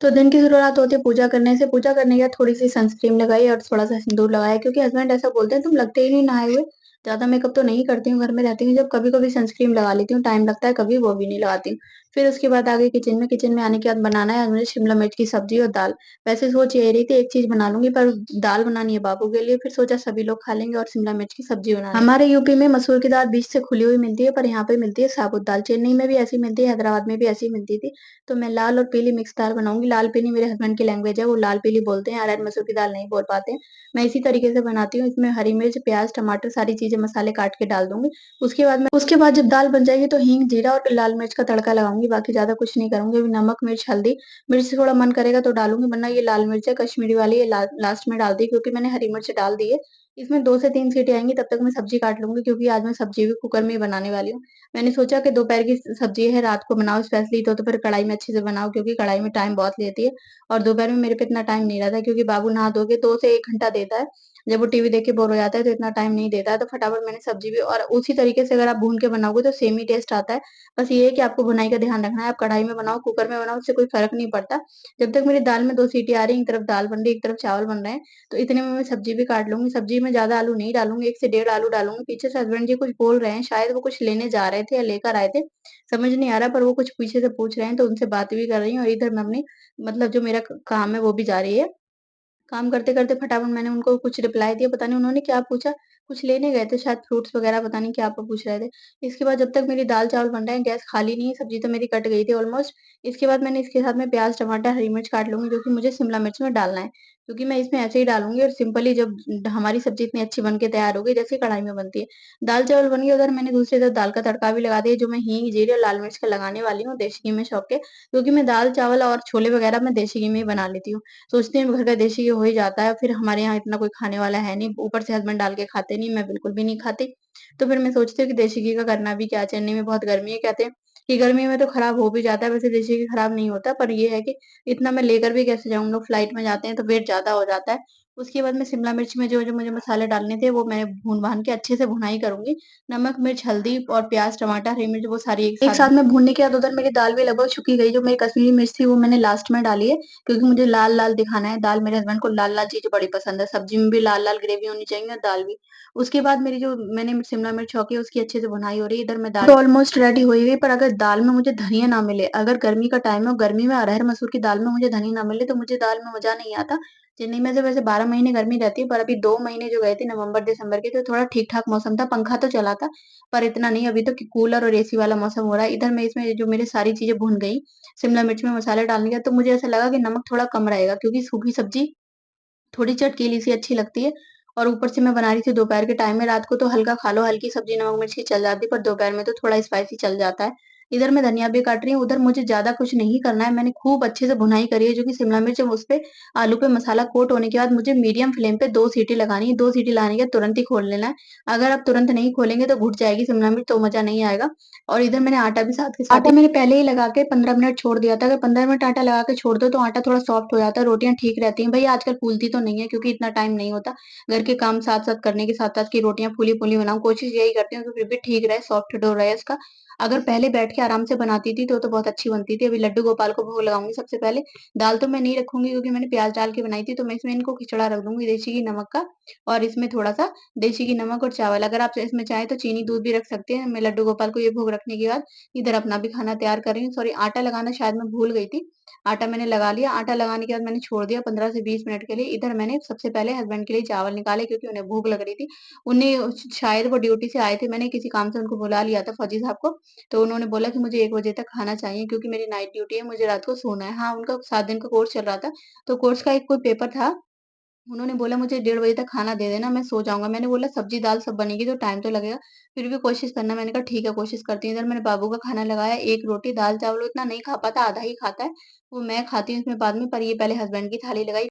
तो दिन की शुरुआत होती है पूजा करने से, पूजा करने के बाद थोड़ी-सी सनस्क्रीन लगाई और थोड़ा-सा सिंदूर लगाया क्योंकि हस्बैंड ऐसा बोलते हैं तुम लगते ही नहीं नहाए हुए। ज़्यादा मेकअप तो नहीं करती हूँ, घर में रहती हूँ जब कभी-कभी सनस्क्रीन लगा लेती हूँ, टाइम लगता है कभी वो भी नहीं लगाती हूँ। फिर उसके बाद आ गई किचन में आने के बाद बनाना है आज मुझे शिमला मिर्च की सब्ज़ी और दाल। वैसे सोच ये रही थी एक चीज़ बना लूँगी पर दाल बनानी है बाबू के लिए, फिर सोचा सभी लोग खा लेंगे और शिमला मिर्च की सब्ज़ी बना लेंगे। हमारे यूपी में मसूर की दाल बीच से खुली हुई मिलती है पर यहाँ पे मिलती है साबुत दाल। चेन्नई में भी ऐसी मिलती है, हैदराबाद में भी ऐसी मिलती थी। तो मैं लाल और पीली मिक्स दाल बनाऊँगी। लाल पीली मेरे हस्बैंड की लैंग्वेज है, वो लाल पीली बोलते हैं, अरहर मसूर की दाल नहीं बोल पाते हैं। मैं इसी तरीके से बनाती हूँ, इसमें हरी मिर्च, प्याज़, टमाटर सारी चीज़ें मसाले काट के डाल दूँगी। उसके बाद जब दाल बन जाएगी तो हींग, जीरा और लाल मिर्च का तड़का लगाऊँगी, बाकी ज़्यादा कुछ नहीं करूँगी। अभी नमक, मिर्च, हल्दी, मिर्च से थोड़ा मन करेगा तो डालूँगी वरना ये लाल मिर्च है कश्मीरी वाली, ये लास्ट में डाल दी क्योंकि मैंने हरी मिर्च डाल दी है। इसमें 2 से 3 सीटी आएँगी तब तक मैं सब्ज़ी काट लूँगी क्योंकि आज मैं सब्ज़ी भी कुकर में ही बनाने वाली हूँ। मैंने सोचा कि दोपहर की सब्ज़ी है रात को बनाओ स्पेशली तो फिर कढ़ाई में अच्छे से बनाओ क्योंकि कढ़ाई में टाइम बहुत लेती है और दोपहर में मेरे पे इतना टाइम नहीं रहता है क्योंकि बाबू नहा धो के 2 से 1 घंटा देता है। जब वो टीवी देख के बोर हो जाता है तो इतना टाइम नहीं देता है तो फटाफट मैंने सब्ज़ी भी और उसी तरीके से अगर आप भून के बनाओगे तो सेम ही टेस्ट आता है। बस ये है कि आपको भुनाई का ध्यान रखना है, आप कढ़ाई में बनाओ, कुकर में बनाओ उससे कोई फ़र्क नहीं पड़ता। जब तक मेरी दाल में 2 सीटी आ रही है, एक तरफ दाल बन रही है, एक तरफ चावल बन रहे हैं, तो इतने में मैं सब्ज़ी भी काट लूँगी। सब्ज़ी में ज़्यादा आलू नहीं डालूँगी, 1 से डेढ़ आलू डालूँगी। पीछे से हस्बैंड जी कुछ बोल रहे हैं, शायद वो कुछ लेने जा रहे थे या लेकर आए थे, समझ नहीं आ रहा पर वो कुछ पीछे से पूछ रहे हैं तो उनसे बात भी कर रही हूँ और इधर मैं अपनी मतलब जो मेरा क काम है वो भी जारी है। काम करते-करते फटाफट मैंने उनको कुछ रिप्लाई दिया, पता नहीं उन्होंने क्या पूछा, कुछ लेने गए थे शायद फ्रूट्स वगैरह पता नहीं क्या पूछ रहे थे। इसके बाद जब तक मेरी दाल-चावल बन रहे हैं, गैस खाली नहीं है, सब्ज़ी तो मेरी कट गई थी ऑलमोस्ट। इसके बाद मैंने इसके साथ में प्याज़, टमाटर, हरी मिर्च काट लूँगी जो कि मुझे शिमला मिर्च में डालना है, क्योंकि मैं इसमें ऐसे ही डालूँगी और सिंपली जब हमारी सब्ज़ी इतनी अच्छी बन के तैयार हो गई, जैसे कढ़ाई में बनती है। दाल-चावल बन गए, उधर मैंने दूसरी तरफ दाल का तड़का भी लगा दिया, जो मैं हींग, जीरे और लाल मिर्च का लगाने वाली हूँ देशी घी में छौंक के, क्योंकि मैं दाल-चावल और छोले वगैरह मैं देशी घी में ही बना लेती हूँ। सोचती हूँ घर का देशी घी हो ही जाता है, फिर हमारे यहाँ इतना कोई खाने वाला है नहीं, ऊपर से हस्बैंड डाल के खाते नहीं, मैं बिल्कुल भी नहीं खाती। तो फिर मैं सोचती हूँ कि देशी घी का करना भी क्या, चेन्नई में बहुत गर्मी है, कहते हैं कि गर्मी में तो खराब हो भी जाता है, वैसे देशी घी खराब नहीं होता, पर ये है कि इतना मैं लेकर भी कैसे जाऊँ, हम लोग फ्लाइट में जाते हैं तो वेट ज़्यादा हो जाता है। उसके बाद मैं शिमला मिर्च में जो-जो मुझे मसाले डालने थे, वो मैं भून-भान के अच्छे से भुनाई करूँगी। नमक, मिर्च, हल्दी और प्याज़, टमाटर, हरी मिर्च वो सारी एक साथ में भूनने के बाद उधर मेरी दाल भी लगभग छुक ही गई, जो मेरी कश्मीरी मिर्च थी वो मैंने लास्ट में डाली है। क्योंकि मुझे लाल-लाल दिखाना है, दाल मेरे हस्बैंड को लाल-लाल चीज़ें बड़ी पसंद है, सब्ज़ी में भी लाल-लाल ग्रेवी होनी चाहिए और दाल भी। उसके बाद मेरी जो मैंने शिमला मिर्च छौंकी है उसकी अच्छे से भुनाई हो रही है, इधर मैं दाल तो ऑलमोस्ट रेडी हो ही गई पर अगर दाल में मुझे धनिया ना मिले, अगर गर्मी का टाइम है और गर्मी में अरहर मसूर की दाल में मुझे धनिया ना मिले तो मुझे दाल में मज़ा नहीं आता। चेन्नई में तो वैसे 12 महीने गर्मी रहती है पर अभी 2 महीने जो गए थे नवंबर-दिसंबर के तो थोड़ा ठीक-ठाक मौसम था, पंखा तो चला था, पर इतना नहीं अभी तो कि कूलर और एसी वाला मौसम हो रहा है। इधर मैं इसमें जो मेरी सारी चीज़ें भुन गई, शिमला मिर्च में मसाले डालने के बाद तो मुझे ऐसा लगा कि नमक थोड़ा कम रहेगा क्योंकि सूखी सब्ज़ी थोड़ी चटकीली सी अच्छी लगती है और ऊपर से मैं बना रही थी दोपहर के टाइम में, रात को तो हल्का खा लो, हल्की सब्ज़ी नमक मिर्च की चल जाती है, पर दोपहर में तो थोड़ा स्पाइसी चल जाता है। इधर मैं धनिया भी काट रही हूँ, उधर मुझे ज़्यादा कुछ नहीं करना है, मैंने खूब अच्छे से भुनाई करी है जो कि शिमला मिर्च है उसपे आलू पे मसाला कोट होने के बाद मुझे मीडियम फ्लेम पे 2 सीटी लगानी है, 2 सीटी लगाने के बाद तुरंत ही खोल लेना है। अगर आप तुरंत नहीं खोलेंगे तो घुट जाएगी शिमला मिर्च तो मज़ा नहीं आएगा और इधर मैंने आटा भी साथ के साथ आटा मैंने पहले ही लगा के 15 मिनट छोड़ दिया था, अगर 15 मिनट आटा लगा के छोड़ दो तो आटा थोड़ा सॉफ्ट हो जाता है, रोटियाँ ठीक रहती हैं। भई आजकल फूलती तो नहीं है क्योंकि इतना टाइम नहीं होता। घर के काम साथ-साथ करने के साथ-साथ कि रोटियाँ फूली-फूली बनाऊँ, कोशिश यही करती हूँ कि फिर भी ठीक रहे, सॉफ्ट डो रहे उसका। अगर पहले बैठ के आराम से बनाती थी तो बहुत अच्छी बनती थी। अभी लड्डू गोपाल को भोग लगाऊँगी सबसे पहले। दाल तो मैं नहीं रखूँगी क्योंकि मैंने प्याज़ डाल के बनाई थी, तो मैं इसमें इनको खिचड़ा रख दूँगी देसी घी नमक का और इसमें थोड़ा-सा देसी घी नमक और चावल। अगर आप इसमें चाहें तो चीनी दूध भी रख सकते हैं। मैं लड्डू गोपाल को ये भोग रखने के बाद इधर अपना भी खाना तैयार कर रही हूँ। सॉरी आटा लगाना शायद मैं भूल गई थी। आटा मैंने लगा लिया, आटा लगाने के बाद मैंने छोड़ दिया 15 से 20 मिनट के लिए। इधर मैंने सबसे पहले हस्बैंड के लिए चावल निकाले क्योंकि उन्हें भूख लग रही थी। उन्हें शायद वो ड्यूटी से आए थे, मैंने किसी काम से उनको बुला लिया था फौजी साहब को, तो उन्होंने बोला कि मुझे 1 बजे तक खाना चाहिए क्योंकि मेरी नाइट ड्यूटी है, मुझे रात को सोना है। हाँ, उनका 7 दिन का कोर्स चल रहा था, तो कोर्स का एक कोई पेपर था उन्होंने बोला मुझे 1:30 बजे तक खाना दे देना, मैं सो जाऊँगा। मैंने बोला सब्ज़ी-दाल सब बनेगी तो टाइम तो लगेगा, फिर भी कोशिश करना। मैंने कहा ठीक है कोशिश करती हूँ। इधर मैंने बाबू का खाना लगाया, 1 रोटी, दाल-चावल वो इतना नहीं खा पाता, आधा ही खाता है। वो मैं खाती हूँ इसमें बाद में, पर ये पहले हस्बैंड की थाली लगाई।